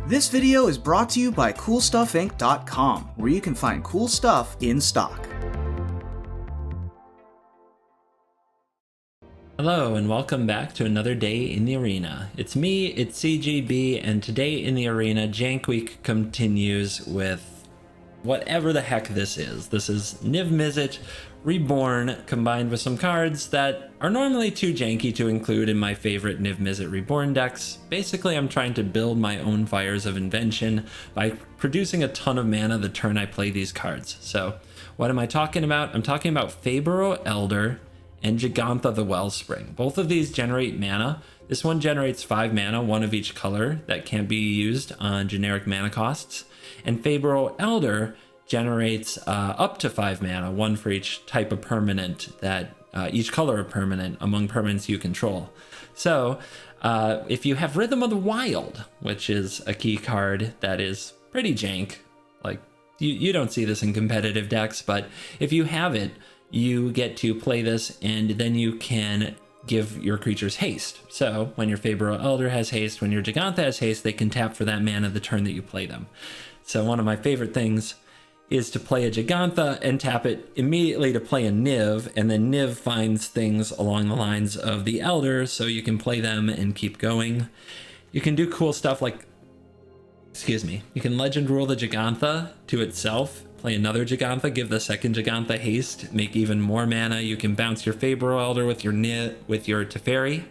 This video is brought to you by CoolStuffInc.com, where you can find cool stuff in stock. Hello and welcome back to another day in the arena. It's me, it's CGB, and today in the arena, Jank Week continues with whatever the heck this is. This is Niv Mizzet Reborn combined with some cards that are normally too janky to include in my favorite Niv Mizzet Reborn decks. Basically, I'm trying to build my own fires of invention by producing a ton of mana the turn I play these cards. So what am I talking about? I'm talking about Fabro Elder and Gigantha the Wellspring. Both of these generate mana. This one generates 5 mana, one of each color that can't be used on generic mana costs. And Fabro Elder generates up to 5 mana, one for each type of permanent that each color of permanent among permanents you control. So if you have Rhythm of the Wild, which is a key card that is pretty jank, like you don't see this in competitive decks, but if you have it, you get to play this and then you can give your creatures haste. So when your Fabro Elder has haste, when your Gigantha has haste, they can tap for that mana the turn that you play them. So one of my favorite things is to play a Gigantha and tap it immediately to play a Niv, and then Niv finds things along the lines of the Elder, so you can play them and keep going. You can do cool stuff like, you can Legend Rule the Gigantha to itself, play another Gigantha, give the second Gigantha haste, make even more mana. You can bounce your Fabro Elder with your Teferi,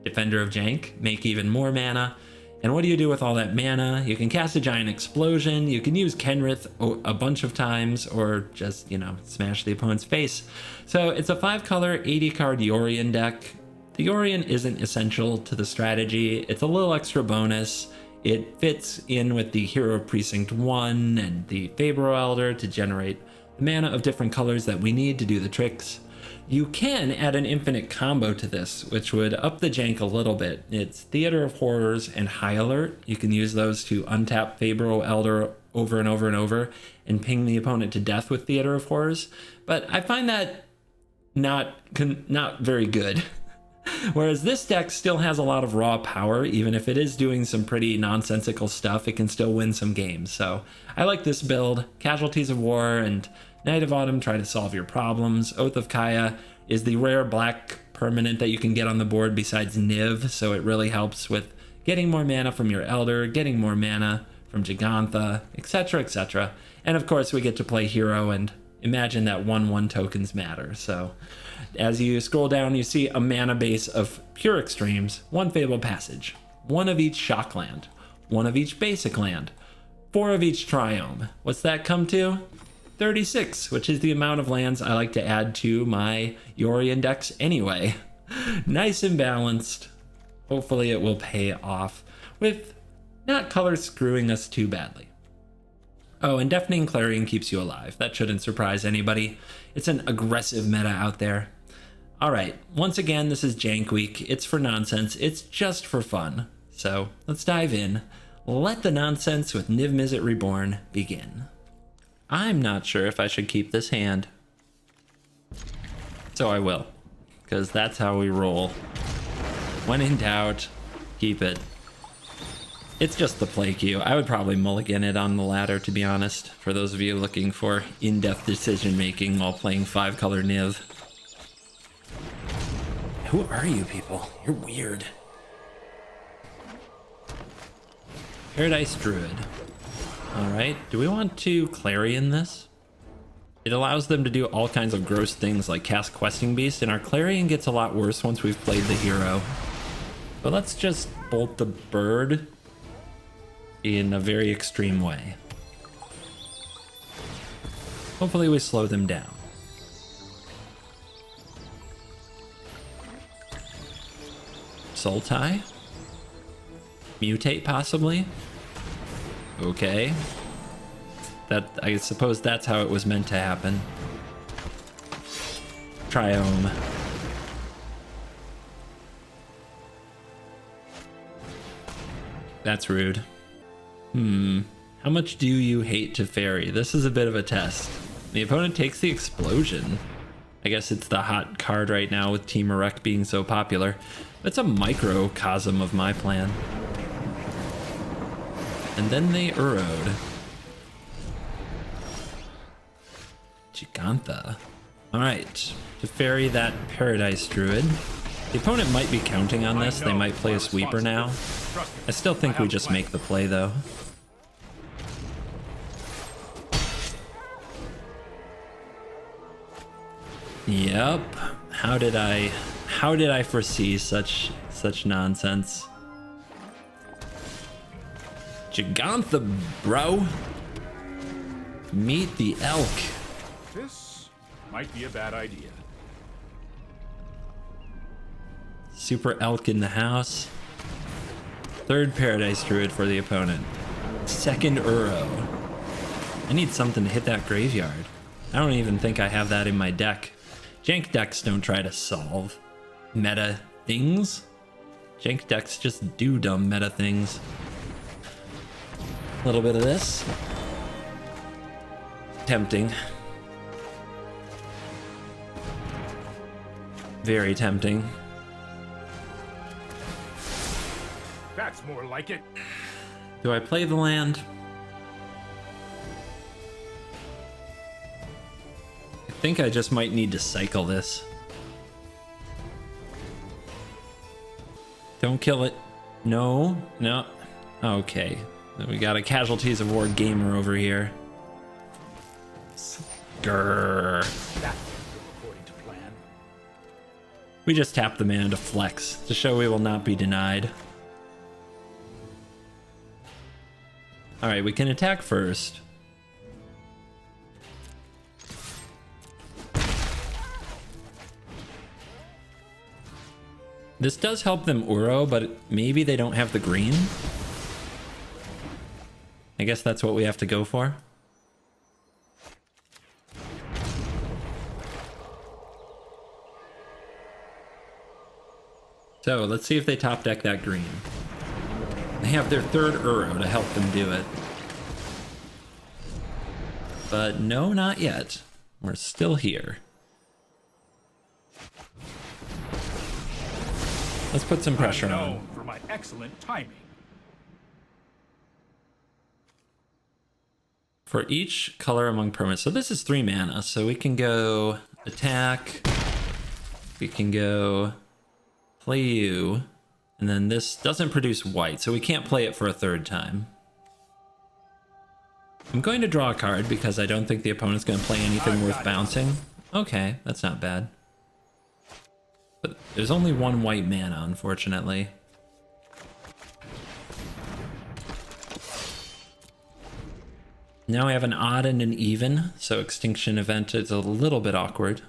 Defender of Jank, make even more mana. And what do you do with all that mana? You can cast a Giant Explosion, you can use Kenrith a bunch of times, or just, smash the opponent's face. So it's a 5-color, 80-card Yorion deck. The Yorion isn't essential to the strategy, it's a little extra bonus. It fits in with the Hero Precinct 1 and the Fabro Elder to generate the mana of different colors that we need to do the tricks. You can add an infinite combo to this, which would up the jank a little bit. It's Theater of Horrors and High Alert. You can use those to untap Fabro Elder over and over and over and ping the opponent to death with Theater of Horrors. But I find that not very good. Whereas this deck still has a lot of raw power. Even if it is doing some pretty nonsensical stuff, it can still win some games. So I like this build. Casualties of War and Night of Autumn try to solve your problems. Oath of Kaya is the rare black permanent that you can get on the board besides Niv, so it really helps with getting more mana from your Elder, getting more mana from Gigantha, etc, etc. And of course we get to play Hero and imagine that 1/1 tokens matter. So as you scroll down, you see a mana base of pure extremes, 1 Fabled Passage, 1 of each Shock Land, 1 of each basic land, 4 of each Triome. What's that come to? 36, which is the amount of lands I like to add to my Yorion decks anyway. Nice and balanced. Hopefully it will pay off with not color screwing us too badly. Oh, and Deafening Clarion keeps you alive. That shouldn't surprise anybody. It's an aggressive meta out there. Alright, once again, this is Jank Week. It's for nonsense. It's just for fun. So let's dive in. Let the nonsense with Niv Mizzet Reborn begin. I'm not sure if I should keep this hand. So I will, because that's how we roll. When in doubt, keep it. It's just the play queue. I would probably mulligan it on the ladder, to be honest, for those of you looking for in-depth decision making while playing 5-color Niv. Who are you people? You're weird. Paradise Druid. Alright, do we want to Clarion this? It allows them to do all kinds of gross things like cast Questing Beast, and our Clarion gets a lot worse once we've played the hero. But let's just bolt the bird in a very extreme way. Hopefully we slow them down. Soul Tie? Mutate possibly? Okay. I suppose that's how it was meant to happen. Triome. That's rude. How much do you hate Teferi? This is a bit of a test. The opponent takes the Explosion. I guess it's the hot card right now with Team Erect being so popular. It's a microcosm of my plan. And then they Uro'd. Gigantha. Alright, to ferry that Paradise Druid. The opponent might be counting on this. They might play a sweeper now. I still think we just make the play though. Yep. How did I foresee such nonsense? Gigantha, bro. Meet the elk. This might be a bad idea. Super elk in the house. Third Paradise Druid for the opponent. Second Uro. I need something to hit that graveyard. I don't even think I have that in my deck. Jank decks don't try to solve meta things. Jank decks just do dumb meta things. A little bit of this. Tempting. Very tempting. That's more like it. Do I play the land? I think I just might need to cycle this. Don't kill it. No, no. Okay. We got a Casualties of War gamer over here. Grrr. That's according to plan. We just tap the mana to flex to show we will not be denied. Alright, we can attack first. This does help them Uro, but maybe they don't have the green. I guess that's what we have to go for. So let's see if they top deck that green. They have their third Uro to help them do it. But no, not yet. We're still here. Let's put some pressure on. For my excellent timing. For each color among permanents. So this is 3 mana, so we can go attack. We can go play you. And then this doesn't produce white, so we can't play it for a third time. I'm going to draw a card because I don't think the opponent's going to play anything worth bouncing. Okay, that's not bad. But there's only 1 white mana, unfortunately. Now I have an odd and an even, so Extinction Event is a little bit awkward.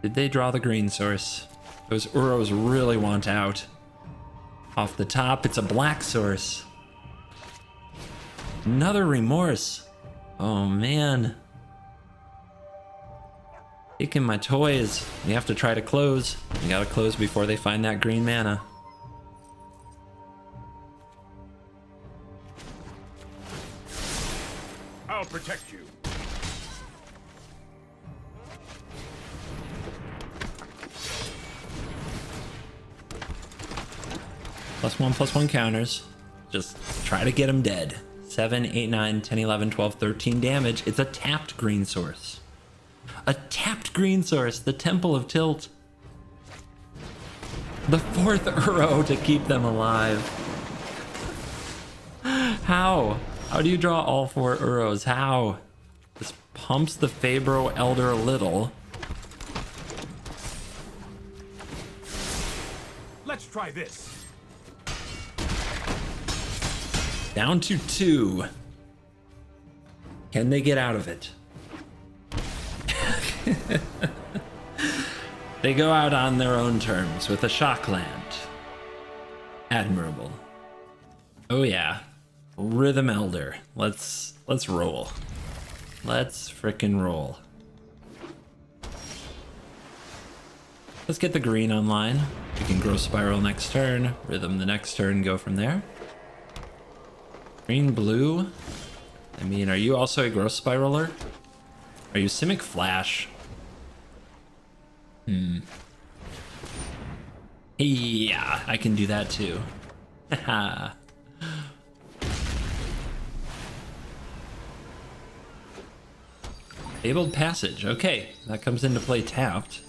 Did they draw the green source? Those Uros really want out. Off the top, it's a black source. Another Remorse. Oh man. Taking my toys. We have to try to close. We gotta close before they find that green mana. I'll protect you. +1/+1 counters. Just try to get them dead. 7, 8, 9, 10, 11, 12, 13 damage. It's a tapped green source. A tapped green source. The Temple of Tilt. The 4th Uro to keep them alive. How? How do you draw all 4 Uros? How? This pumps the Fabro Elder a little. Let's try this. Down to 2. Can they get out of it? They go out on their own terms with a Shockland. Admirable. Oh yeah. Rhythm Elder. Let's roll. Let's frickin' roll. Let's get the green online. We can Growth Spiral next turn, Rhythm the next turn, go from there. Green, blue. I mean, are you also a Growth Spiraler? Are you Simic Flash? Yeah, I can do that too. Haha. Fabled Passage. Okay, that comes into play tapped.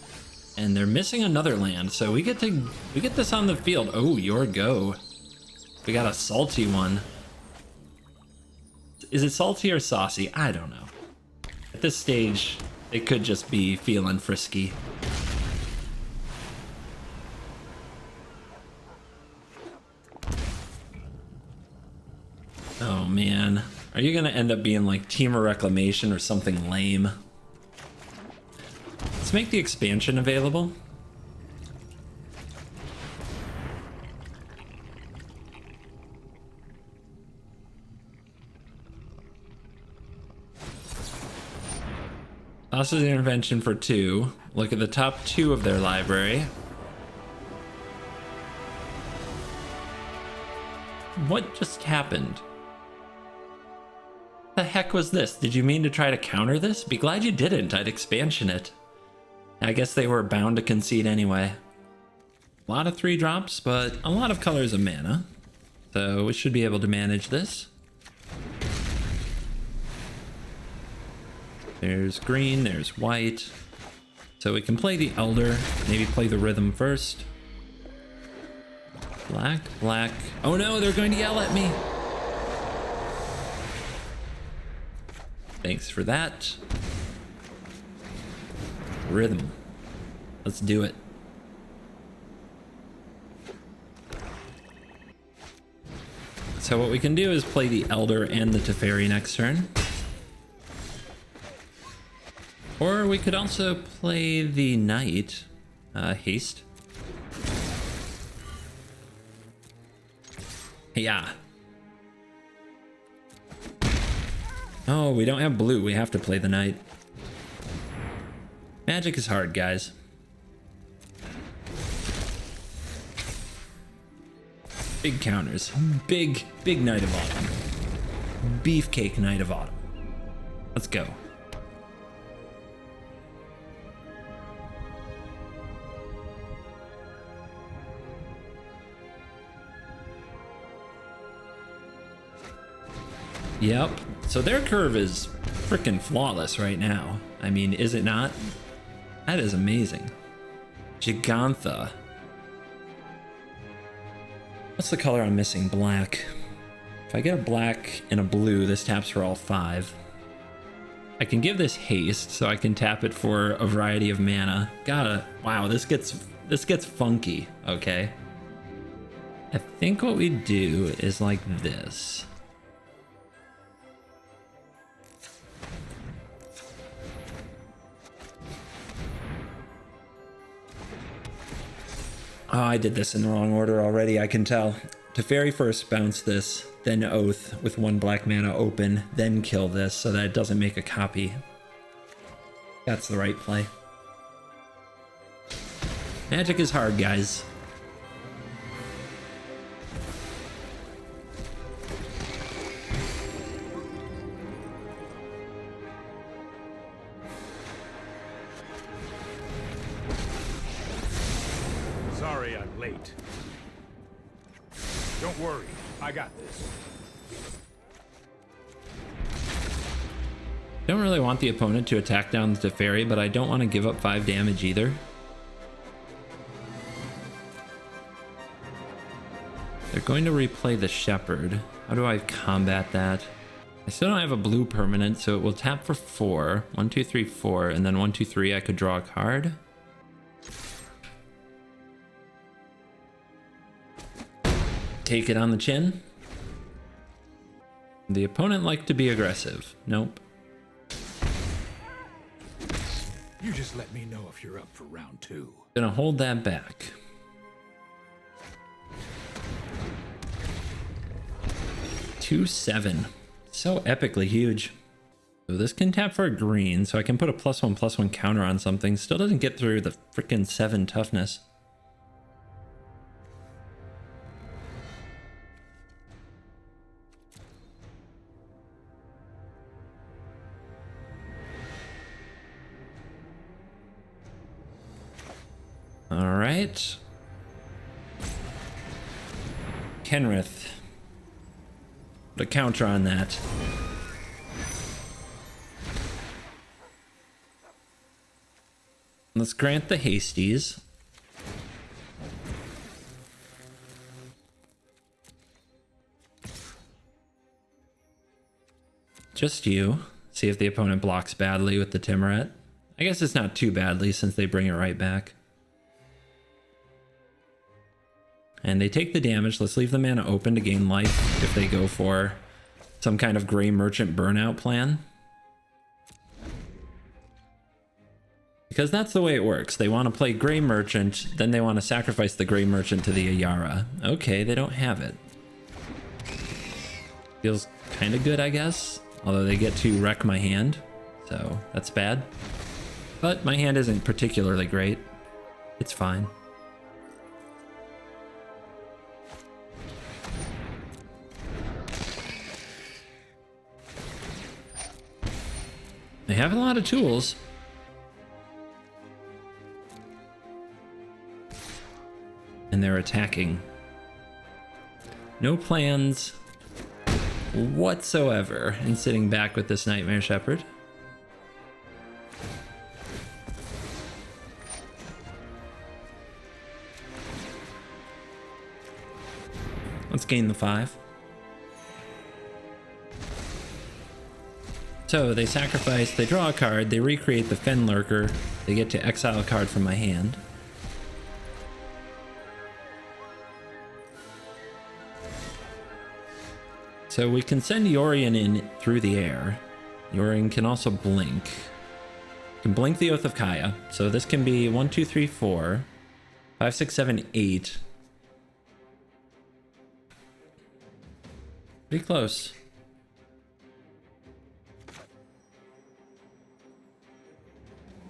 And they're missing another land, so we get this on the field. Oh, your go. We got a salty one. Is it salty or saucy? I don't know. At this stage, it could just be feeling frisky. Oh man. Are you gonna end up being like Team of Reclamation or something lame? Let's make the expansion available. Tosses intervention for 2. Look at the top 2 of their library. What just happened? The heck was this? Did you mean to try to counter this? Be glad you didn't. I'd expansion it. I guess they were bound to concede anyway. A lot of 3 drops, but a lot of colors of mana. So we should be able to manage this. There's green, there's white. So we can play the Elder, maybe play the Rhythm first. Black, black. Oh no, they're going to yell at me. Thanks for that. Rhythm. Let's do it. So what we can do is play the Elder and the Teferi next turn. Or we could also play the Knight. Haste. Yeah. Oh, we don't have blue. We have to play the Knight. Magic is hard, guys. Big counters. Big Knight of Autumn. Beefcake Knight of Autumn. Let's go. Yep. So their curve is freaking flawless right now. I mean, is it not? That is amazing. Gigantha. What's the color I'm missing? Black. If I get a black and a blue, this taps for all 5. I can give this haste, so I can tap it for a variety of mana. Wow, this gets funky, okay? I think what we do is like this. Oh, I did this in the wrong order already, I can tell. Teferi first, bounce this, then Oath with 1 black mana open, then kill this so that it doesn't make a copy. That's the right play. Magic is hard, guys. Sorry I'm late. Don't worry, I got this. Don't really want the opponent to attack down the Teferi, but I don't want to give up 5 damage either. They're going to replay the Shepherd. How do I combat that? I still don't have a blue permanent, so it will tap for 4. 1, 2, 3, 4, and then 1, 2, 3, I could draw a card. Take it on the chin. The opponent liked to be aggressive. Nope. You just let me know if you're up for round 2. Gonna hold that back. Two 7. So epically huge. So this can tap for a green, so I can put a +1/+1 counter on something. Still doesn't get through the freaking 7 toughness. All right. Kenrith. The counter on that. Let's grant the hasties. Just you. See if the opponent blocks badly with the Timuret. I guess it's not too badly since they bring it right back. And they take the damage. Let's leave the mana open to gain life if they go for some kind of Gray Merchant burnout plan. Because that's the way it works. They want to play Gray Merchant, then they want to sacrifice the Gray Merchant to the Ayara. Okay, they don't have it. Feels kind of good, I guess. Although they get to wreck my hand, so that's bad. But my hand isn't particularly great. It's fine. They have a lot of tools. And they're attacking. No plans whatsoever in sitting back with this Nightmare Shepherd. Let's gain the 5. So they sacrifice, they draw a card, they recreate the Fen Lurker, they get to exile a card from my hand. So we can send Yorion in through the air. Yorion can also blink. Can blink the Oath of Kaya. So this can be 1, 2, 3, 4, 5, 6, 7, 8. Pretty close.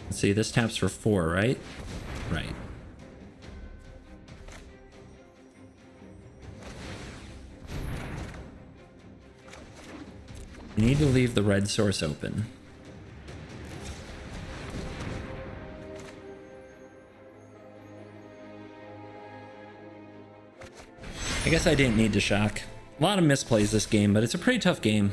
Let's see, this taps for 4, right? Right. You need to leave the red source open. I guess I didn't need to shock. A lot of misplays this game, but it's a pretty tough game.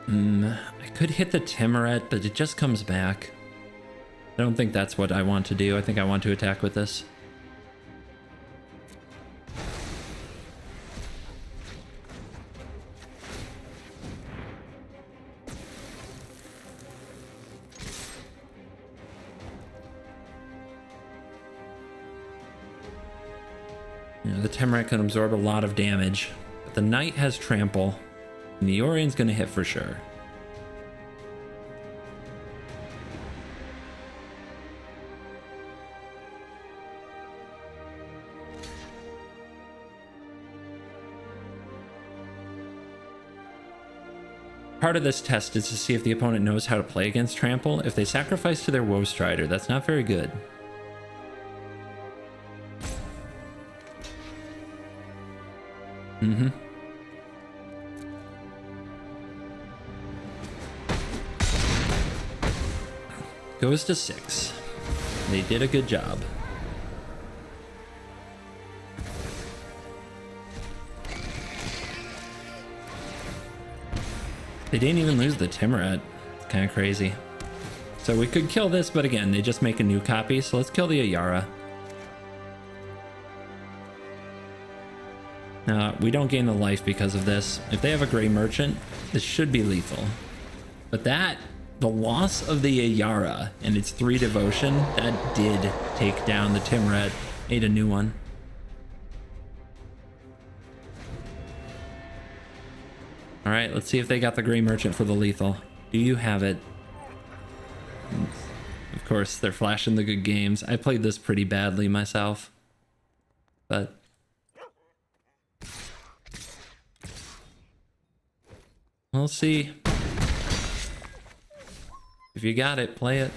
I could hit the Timuret, but it just comes back. I don't think that's what I want to do. I think I want to attack with this. You know, the Timuret can absorb a lot of damage, but the Knight has Trample, and the Orion's going to hit for sure. Part of this test is to see if the opponent knows how to play against Trample. If they sacrifice to their Woe Strider, that's not very good. Goes to 6. They did a good job. They didn't even lose the Timuret. It's kind of crazy. So we could kill this, but again, they just make a new copy. So let's kill the Ayara. We don't gain the life because of this. If they have a Gray Merchant, this should be lethal. But the loss of the Ayara and its 3 devotion, that did take down the Timuret. Made a new one. All right, let's see if they got the Gray Merchant for the lethal. Do you have it? Of course, they're flashing the good games. I played this pretty badly myself, but we'll see. If you got it, play it.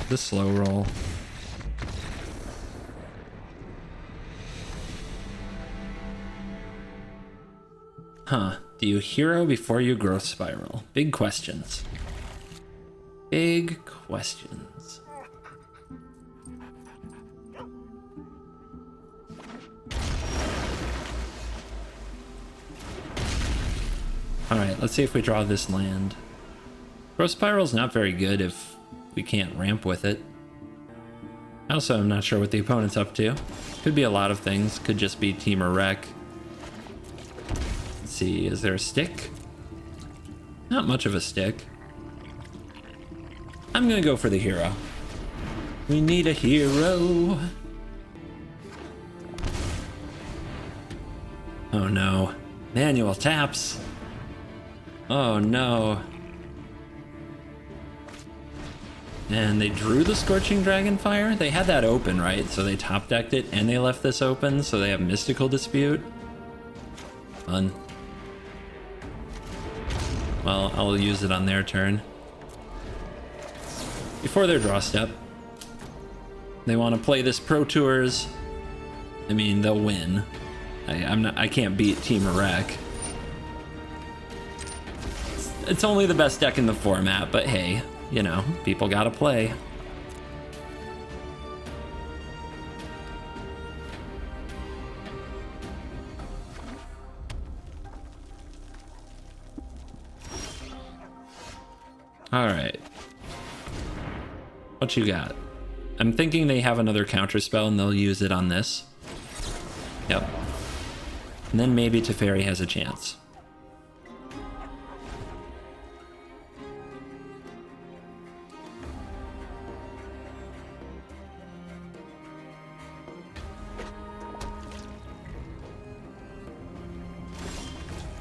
The slow roll. Huh. Do you hero before you growth spiral? Big questions. Big questions. Alright, let's see if we draw this land. Growth spiral's not very good if we can't ramp with it. Also, I'm not sure what the opponent's up to. Could be a lot of things. Could just be team or wreck. Let's see, is there a stick? Not much of a stick. I'm gonna go for the hero. We need a hero. Oh no. Manual taps. Oh no. And they drew the Scorching Dragonfire? They had that open, right? So they top decked it and they left this open, so they have Mystical Dispute. Fun. Well, I'll use it on their turn. Before their draw step. They want to play this Pro Tours. I mean, they'll win. I can't beat Team Iraq. It's only the best deck in the format, but hey, you know, people gotta play. All right. What you got? I'm thinking they have another counter spell and they'll use it on this. Yep. And then maybe Teferi has a chance.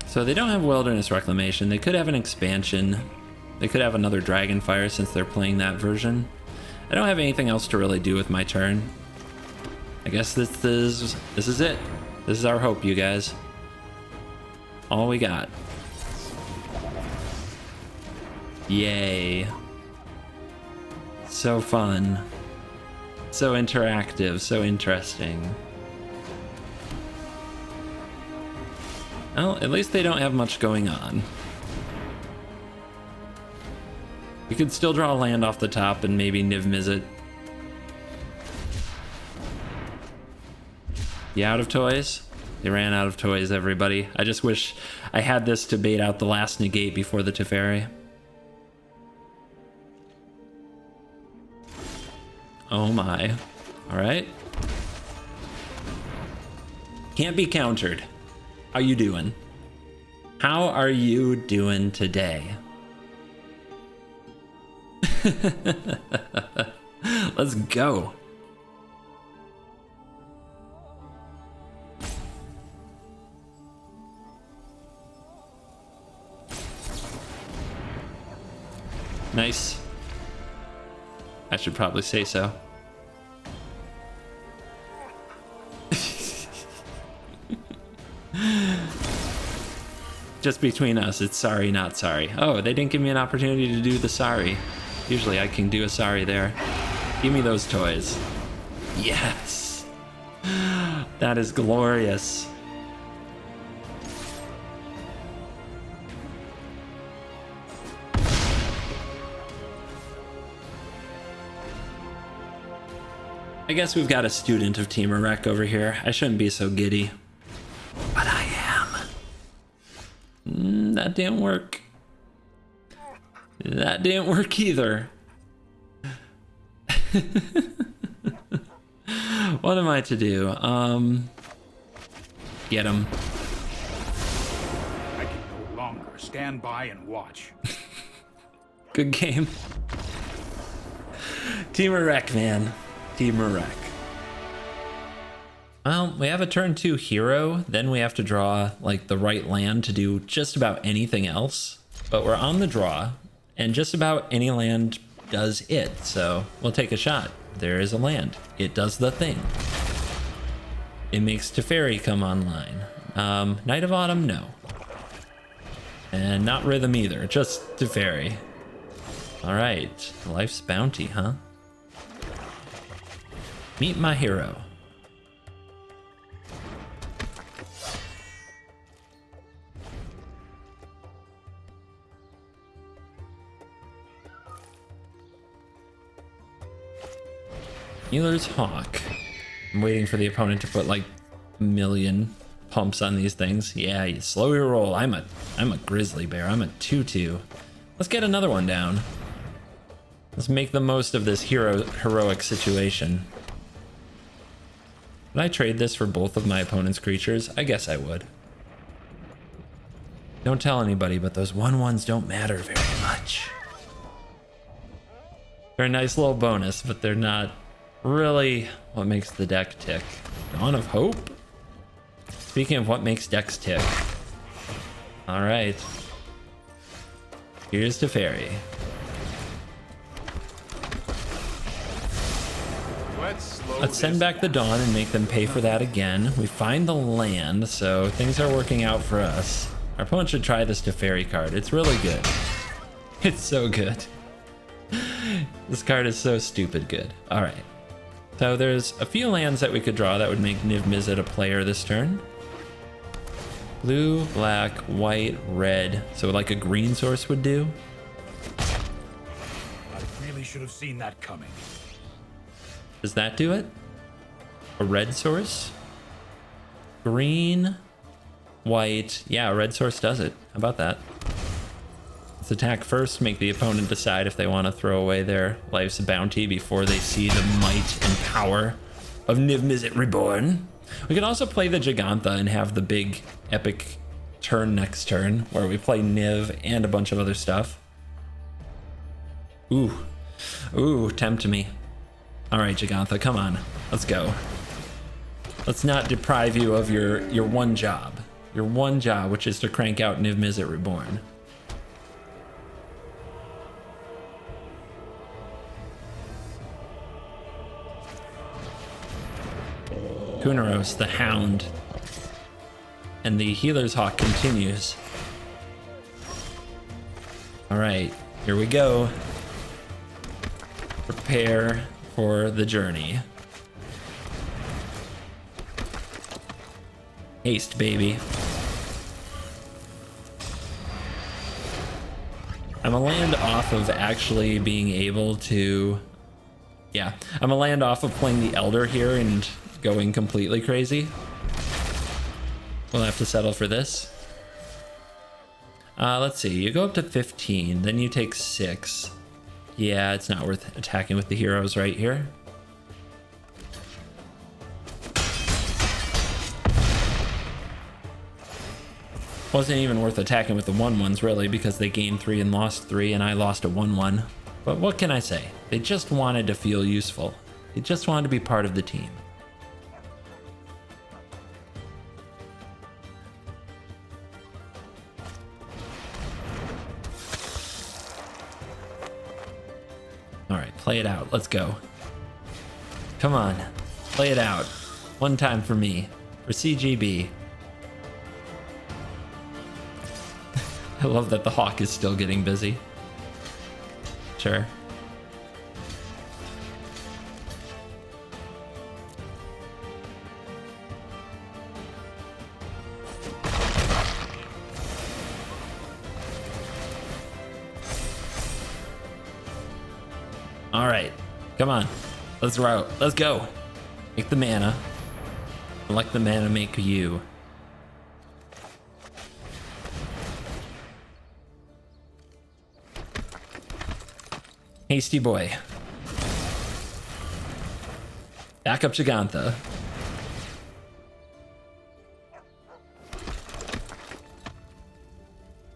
So they don't have Wilderness Reclamation. They could have an expansion. They could have another Dragonfire since they're playing that version. I don't have anything else to really do with my turn. I guess this is it. This is our hope, you guys. All we got. Yay. So fun. So interactive, so interesting. Well, at least they don't have much going on. We could still draw a land off the top and maybe Niv Mizzet. You out of toys? They ran out of toys, everybody. I just wish I had this to bait out the last negate before the Teferi. Oh my. Alright. Can't be countered. How you doing? How are you doing today? Let's go. Nice. I should probably say so. Just between us, it's sorry, not sorry. Oh, they didn't give me an opportunity to do the sorry. Usually I can do a sorry there. Give me those toys. Yes. That is glorious. I guess we've got a student of Team Iraq over here. I shouldn't be so giddy. But I am. That didn't work. That didn't work either. What am I to do? Get him. I can no longer stand by and watch. Good game. Team Iraq, man. Team Iraq. Well, we have a turn 2 hero, then we have to draw like the right land to do just about anything else. But we're on the draw, and just about any land does it, so we'll take a shot. There is a land. It does the thing. It makes Teferi come online. Night of Autumn, no. And not Rhythm either, just Teferi. Alright, Life's Bounty, huh? Meet my hero. Healer's Hawk. I'm waiting for the opponent to put like a million pumps on these things. Yeah, you slow your roll. I'm a grizzly bear. I'm a 2/2. Let's get another one down. Let's make the most of this heroic situation. Would I trade this for both of my opponent's creatures? I guess I would. Don't tell anybody, but those 1/1s don't matter very much. They're a nice little bonus, but they're not really what makes the deck tick. Dawn of Hope? Speaking of what makes decks tick. All right. Here's to Fairy. Let's send back the Dawn and make them pay for that again. We find the land, so things are working out for us. Our opponent should try this Teferi card. It's really good. It's so good. This card is so stupid good. All right. So there's a few lands that we could draw that would make Niv Mizzet a player this turn. Blue, black, white, red. So like a green source would do. I really should have seen that coming. Does that do it? A red source? Green, white. Yeah, a red source does it. How about that? Let's attack first, make the opponent decide if they want to throw away their life's bounty before they see the might and power of Niv Mizzet Reborn. We can also play the Gigantha and have the big epic turn next turn where we play Niv and a bunch of other stuff. Ooh, tempt me. All right, Gigantha, come on, let's go. Let's not deprive you of your one job. Your one job, which is to crank out Niv Mizzet Reborn. Kunaros, the Hound. And the Healer's Hawk continues. All right, here we go. Prepare for the journey. Haste, baby. I'm a land off of actually being able to... Yeah, I'm a land off of playing the Elder here and going completely crazy. We'll have to settle for this. Let's see, you go up to 15, then you take 6. Yeah, it's not worth attacking with the heroes right here. Wasn't even worth attacking with the 1/1s really, because they gained 3 and lost 3 and I lost a 1/1. But what can I say? They just wanted to feel useful. They just wanted to be part of the team. All right, play it out. Let's go. Come on, play it out. One time for me, for CGB. I love that the Hawk is still getting busy. Sure. All right, come on, let's route. Let's go. Make the mana. Let the mana make you. Hasty boy. Back up Gigantha.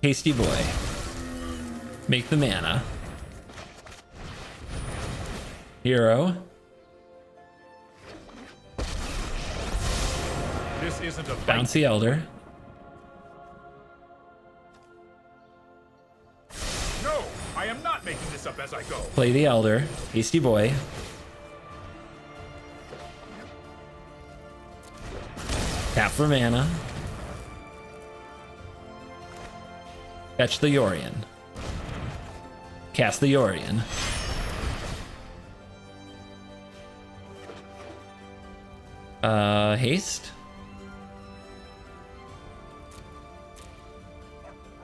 Hasty boy. Make the mana. Hero. This isn't a Bouncy Elder. No, I am not making this up as I go. Play the Elder. Hasty boy. Tap for mana. Fetch the Yorion. Cast the Yorion. Haste.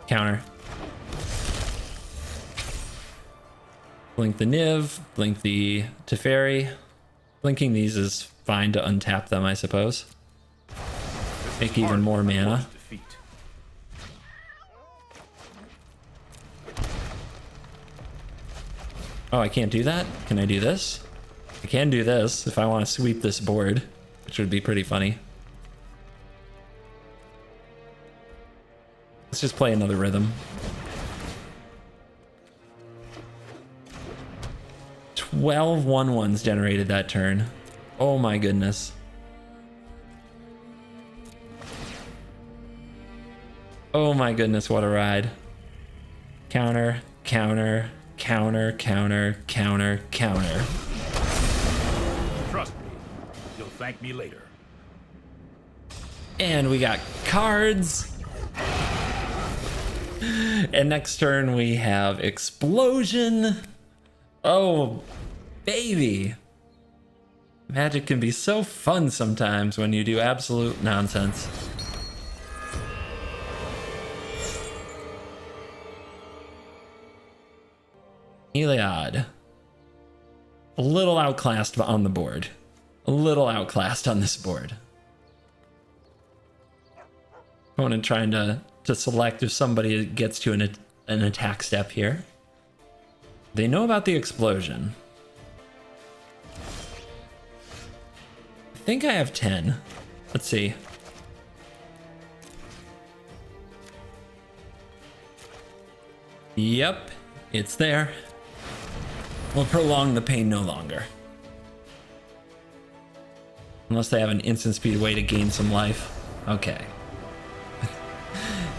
Counter. Blink the Niv, blink the Teferi. Blinking these is fine to untap them, I suppose. Make even more mana. Oh, I can't do that? Can I do this? I can do this if I want to sweep this board, which would be pretty funny. Let's just play another rhythm. 12 1/1s generated that turn. Oh my goodness. Oh my goodness, what a ride. Counter, counter, counter, counter, counter, counter. Trust me, you'll thank me later. And we got cards. And next turn we have Explosion. Oh, baby. Magic can be so fun sometimes when you do absolute nonsense. Heliod. A little outclassed on the board. A little outclassed on this board. Opponent trying to select if somebody gets to an attack step here. They know about the explosion. I think I have 10. Let's see. Yep, it's there. We'll prolong the pain no longer. Unless they have an instant speed way to gain some life. Okay.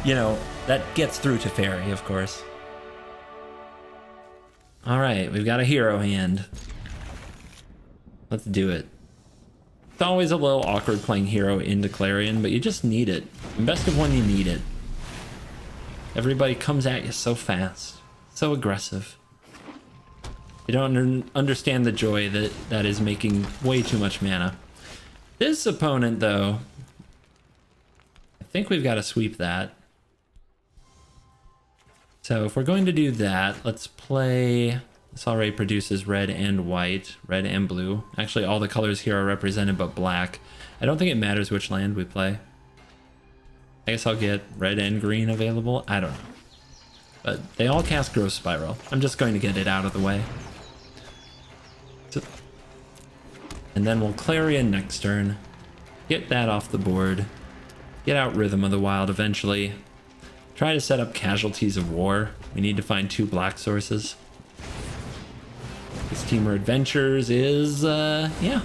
You know, that gets through to Fairy, of course. Alright, we've got a hero hand. Let's do it. It's always a little awkward playing hero into Clarion, but you just need it. In best of one, you need it. Everybody comes at you so fast, so aggressive. You don't understand the joy that is making way too much mana. This opponent, though, I think we've got to sweep that. So if we're going to do that, let's play... This already produces red and white, red and blue. Actually, all the colors here are represented but black. I don't think it matters which land we play. I guess I'll get red and green available. I don't know. But they all cast Growth Spiral. I'm just going to get it out of the way. And then we'll Clarion next turn. Get that off the board. Get out Rhythm of the Wild eventually. Try to set up Casualties of War. We need to find 2 black sources. This Teamer Adventures is, yeah.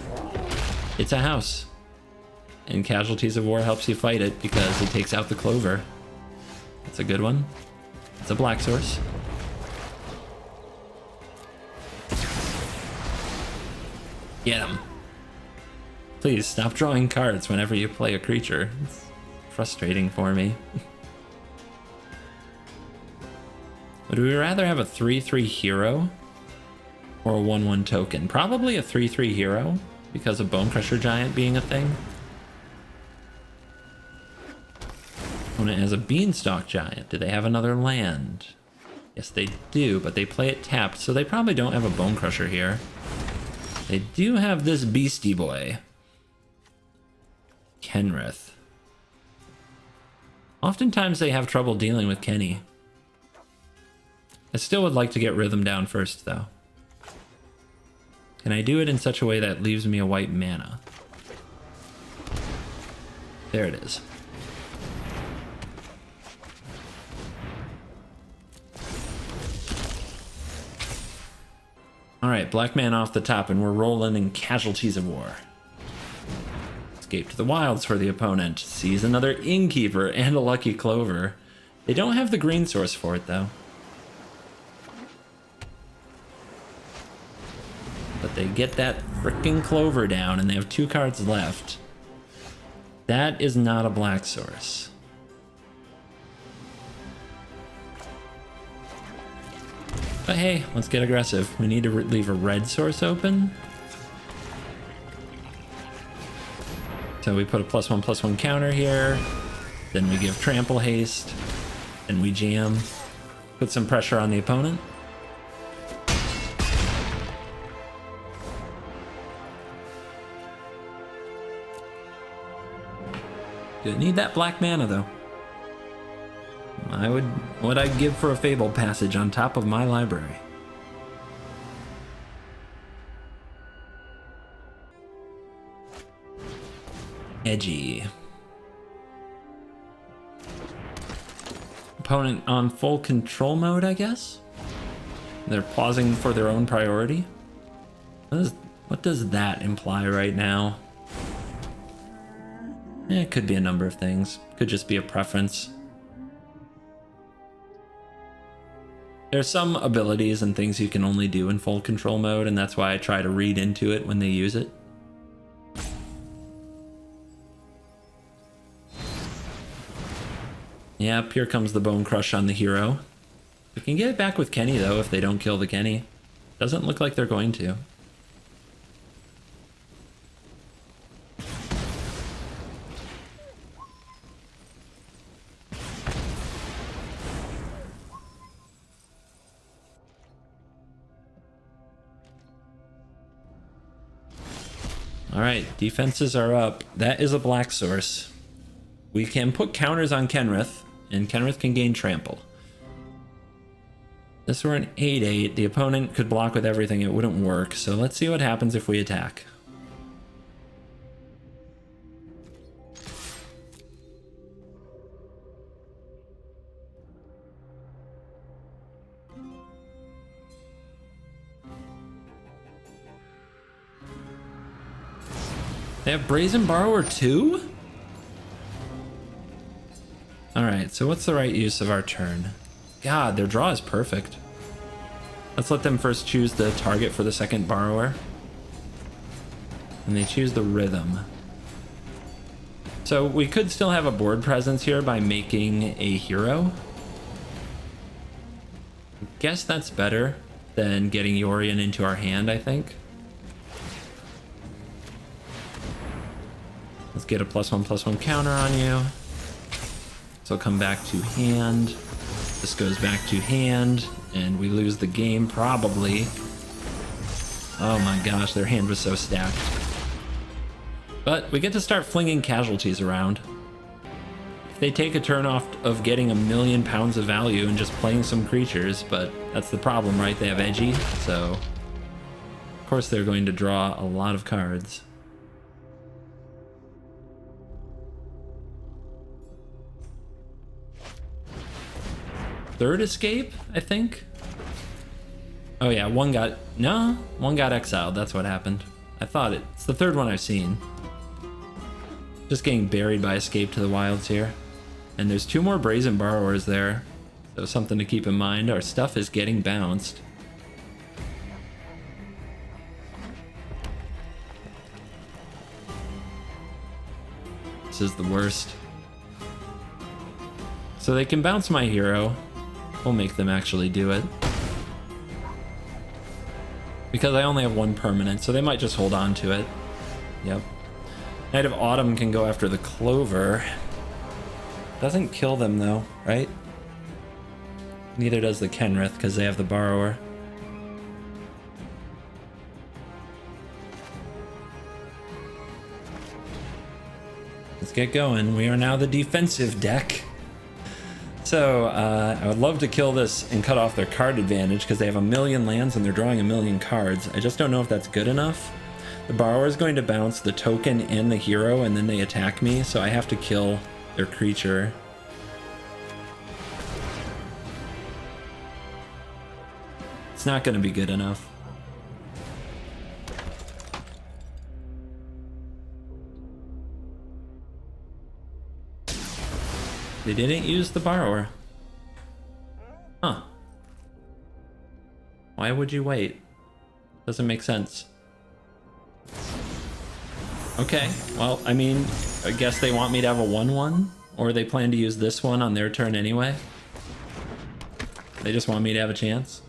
It's a house. And Casualties of War helps you fight it because it takes out the Clover. That's a good one. It's a black source. Get him. Please stop drawing cards whenever you play a creature. It's frustrating for me. Would we rather have a 3/3 hero or a 1/1 token? Probably a 3/3 hero because of Bonecrusher Giant being a thing. Opponent has a Beanstalk Giant. Do they have another land? Yes, they do, but they play it tapped, so they probably don't have a Bonecrusher here. They do have this Beastie Boy. Kenrith. Oftentimes they have trouble dealing with Kenny. I still would like to get Rhythm down first, though. Can I do it in such a way that leaves me a white mana? There it is. Alright, black mana off the top, and we're rolling in Casualties of War. Escape to the Wilds for the opponent. Sees another Innkeeper and a Lucky Clover. They don't have the green source for it, though. But they get that frickin' Clover down, and they have 2 cards left. That is not a black source. But hey, let's get aggressive. We need to leave a red source open. So we put a +1/+1 counter here. Then we give Trample Haste. Then we jam. Put some pressure on the opponent. Gonna need that black mana though. What I'd give for a Fabled Passage on top of my library. Edgy. Opponent on full control mode, I guess? They're pausing for their own priority? What does that imply right now? It could be a number of things. Could just be a preference. There's some abilities and things you can only do in full control mode, and that's why I try to read into it when they use it. Yep, here comes the Bone Crush on the hero. We can get it back with Kenny, though, if they don't kill the Kenny. Doesn't look like they're going to. Alright, defenses are up. That is a black source. We can put counters on Kenrith, and Kenrith can gain trample. This were an 8-8. The opponent could block with everything. It wouldn't work. So let's see what happens if we attack. They have Brazen Borrower too? Alright, so what's the right use of our turn? God, their draw is perfect. Let's let them first choose the target for the second borrower. And they choose the Rhythm. So we could still have a board presence here by making a hero. I guess that's better than getting Yorion into our hand, I think. Let's get a +1/+1 counter on you. So come back to hand. This goes back to hand, and we lose the game, probably. Oh my gosh, their hand was so stacked. But we get to start flinging casualties around. If they take a turn off of getting £1,000,000 of value and just playing some creatures, but that's the problem, right? They have edgy, so of course they're going to draw a lot of cards. Third escape, I think. Oh yeah, one got exiled. That's what happened. I thought it's the third one I've seen. Just getting buried by Escape to the Wilds here. And there's 2 more Brazen Borrowers there. So something to keep in mind. Our stuff is getting bounced. This is the worst. So they can bounce my hero. We'll make them actually do it. Because I only have 1 permanent, so they might just hold on to it. Yep. Knight of Autumn can go after the Clover. Doesn't kill them though, right? Neither does the Kenrith, because they have the Borrower. Let's get going. We are now the defensive deck. So, I would love to kill this and cut off their card advantage because they have 1,000,000 lands and they're drawing 1,000,000 cards. I just don't know if that's good enough. The Borrower is going to bounce the token and the hero and then they attack me, so I have to kill their creature. It's not going to be good enough. They didn't use the Borrower. Huh. Why would you wait? Doesn't make sense. Okay, well, I mean, I guess they want me to have a 1/1, or they plan to use this one on their turn anyway. They just want me to have a chance.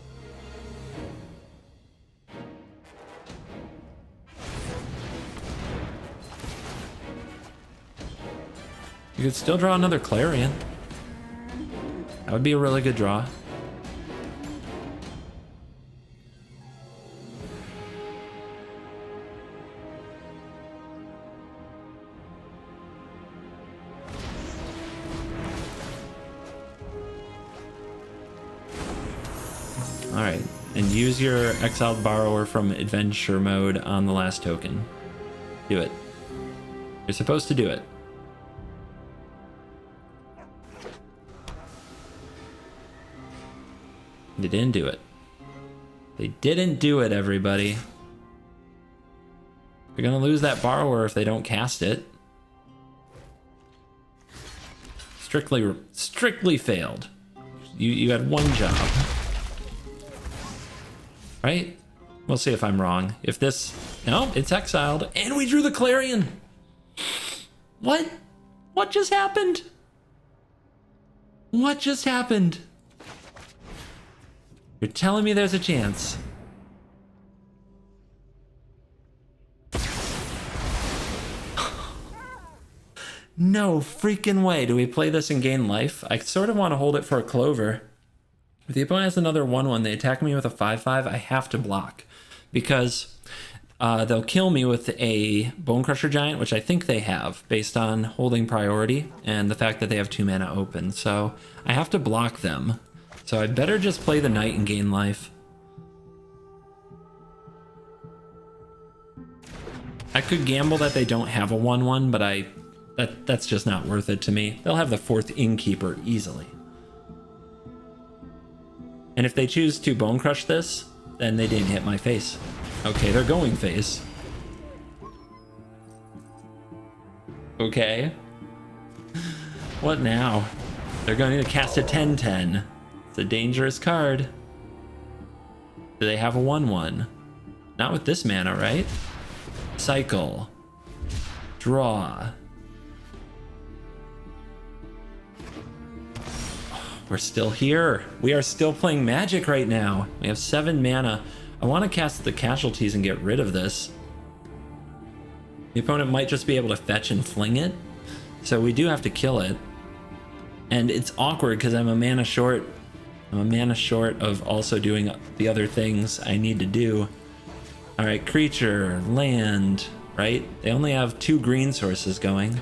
You could still draw another Clarion. That would be a really good draw. Alright, and use your exiled borrower from adventure mode on the last token. Do it. You're supposed to do it. They didn't do it. They didn't do it, everybody. They're gonna lose that borrower if they don't cast it. Strictly failed. You had one job. Right? We'll see if I'm wrong. If this... No, it's exiled. And we drew the Clarion! What? What just happened? What just happened? You're telling me there's a chance. No freaking way. Do we play this and gain life? I sort of want to hold it for a clover. If the opponent has another 1/1, they attack me with a 5/5, I have to block. Because they'll kill me with a Bone Crusher Giant, which I think they have, based on holding priority and the fact that they have 2 mana open. So I have to block them. So I better just play the Knight and gain life. I could gamble that they don't have a 1/1, but that's just not worth it to me. They'll have the 4th Innkeeper easily. And if they choose to Bone Crush this, then they didn't hit my face. Okay, they're going face. Okay. What now? They're going to cast a 10/10. It's a dangerous card. Do they have a 1/1? Not with this mana, right? Cycle. Draw. We're still here. We are still playing Magic right now. We have 7 mana. I want to cast the Casualties and get rid of this. The opponent might just be able to fetch and fling it. So we do have to kill it. And it's awkward because I'm a mana short. I'm a mana short of also doing the other things I need to do. Alright, creature, land, right? They only have 2 green sources going.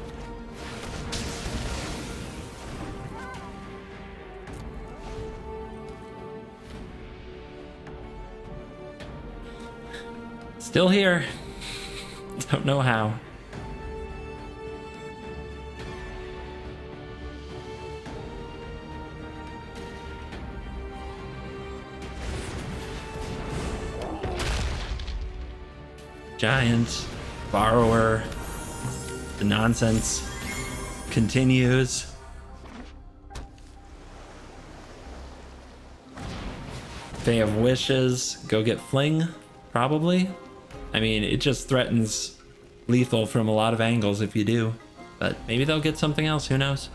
Still here. Don't know how. Giant, borrower, the nonsense continues. Fae of Wishes, go get fling, probably. I mean, it just threatens lethal from a lot of angles if you do, but maybe they'll get something else, who knows?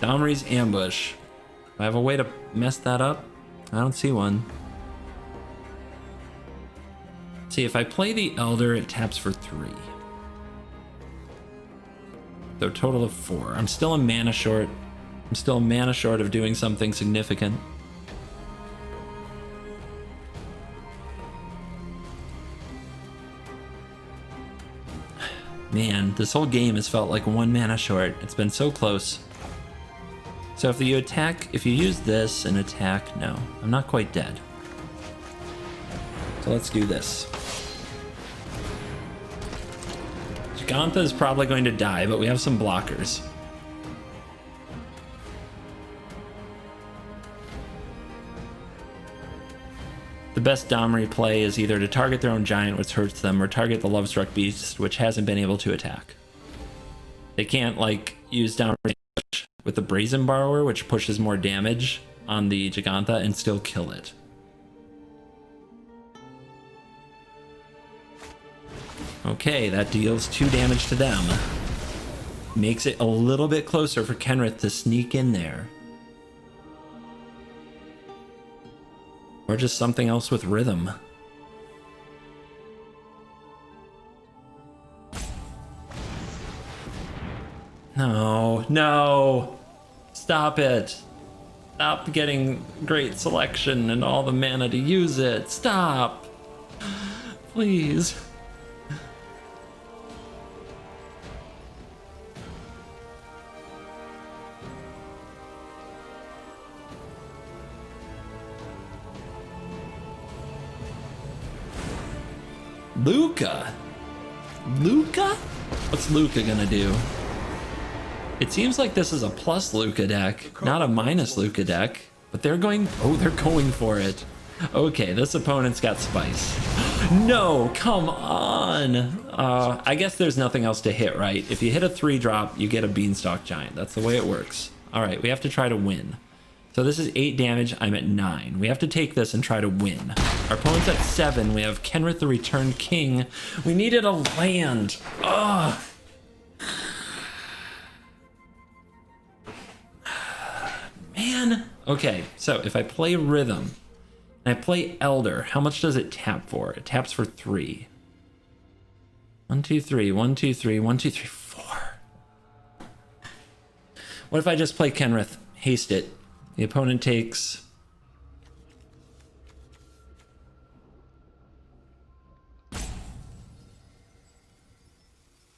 Domri's Ambush. Do I have a way to mess that up? I don't see one. See, if I play the Elder, it taps for 3. So a total of 4. I'm still a mana short. I'm still a mana short of doing something significant. Man, this whole game has felt like 1 mana short. It's been so close. So if you attack, if you use this and attack, no, I'm not quite dead. So let's do this. Gigantha is probably going to die, but we have some blockers. The best Domri play is either to target their own giant, which hurts them, or target the Lovestruck Beast, which hasn't been able to attack. They can't, like, use Domri with the Brazen Borrower, which pushes more damage on the Gigantha, and still kill it. Okay, that deals 2 damage to them. Makes it a little bit closer for Kenrith to sneak in there. Or just something else with rhythm. No, no! Stop it! Stop getting great selection and all the mana to use it! Stop! Please. Luca? Luca? What's Luca gonna do? It seems like this is a plus Luca deck, not a minus Luca deck. But they're going, oh, they're going for it. Okay, this opponent's got spice. No, come on. I guess there's nothing else to hit, right? If you hit a 3-drop, you get a Beanstalk Giant. That's the way it works. All right, we have to try to win. So this is 8 damage, I'm at 9. We have to take this and try to win. Our opponent's at 7. We have Kenrith the Returned King. We needed a land. Ugh. Man. Okay, so if I play Rhythm and I play Elder, how much does it tap for? It taps for 3. 1, 2, 3, 1, 2, 3, 1, 2, 3, 4. What if I just play Kenrith? Haste it. The opponent takes...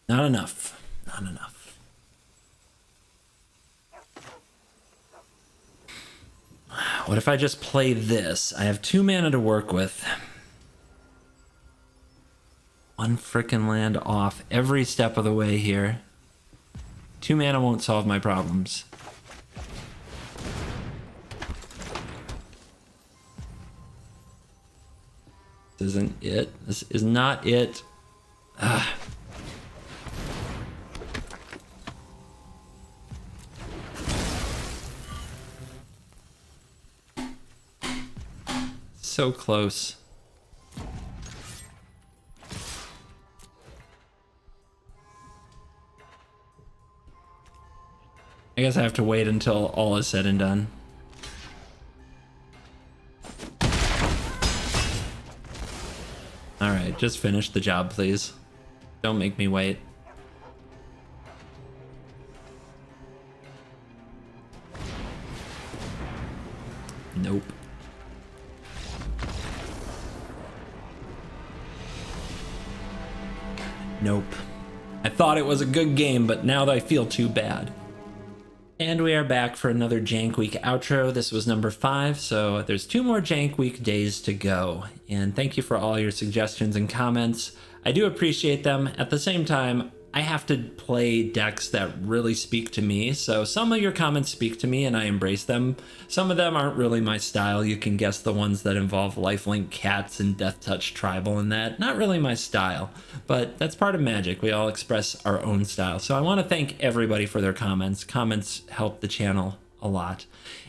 Not enough. Not enough. What if I just play this? I have 2 mana to work with. 1 frickin' land off every step of the way here. 2 mana won't solve my problems. This isn't it. This is not it. Ah. So close. I guess I have to wait until all is said and done. All right, just finish the job, please. Don't make me wait. Nope. Nope. I thought it was a good game, but now I feel too bad. And we are back for another Jank Week outro. This was number 5, so there's 2 more Jank Week days to go. And thank you for all your suggestions and comments. I do appreciate them. At the same time, I have to play decks that really speak to me. So some of your comments speak to me and I embrace them. Some of them aren't really my style. You can guess the ones that involve lifelink cats and death touch tribal and that. Not really my style, but that's part of Magic. We all express our own style. So I want to thank everybody for their comments. Comments help the channel a lot.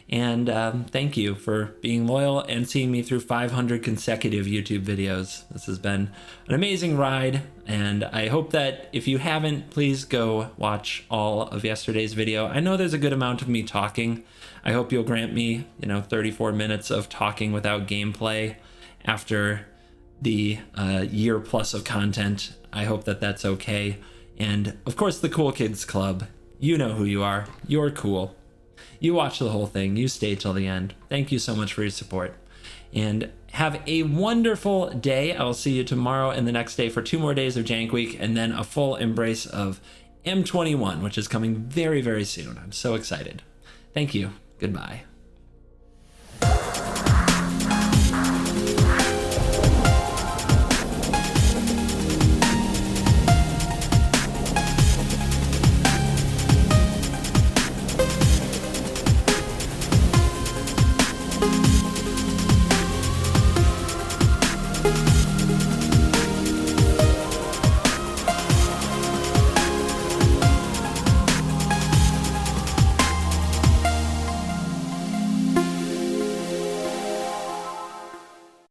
And thank you for being loyal and seeing me through 500 consecutive YouTube videos. This has been an amazing ride, and I hope that if you haven't, please go watch all of yesterday's video. I know there's a good amount of me talking. I hope you'll grant me, 34 minutes of talking without gameplay after the year plus of content. I hope that that's okay. And of course, the Cool Kids Club. You know who you are. You're cool. You watch the whole thing. You stay till the end. Thank you so much for your support. And have a wonderful day. I will see you tomorrow and the next day for 2 more days of Jank Week, and then a full embrace of M21, which is coming very, very soon. I'm so excited. Thank you. Goodbye.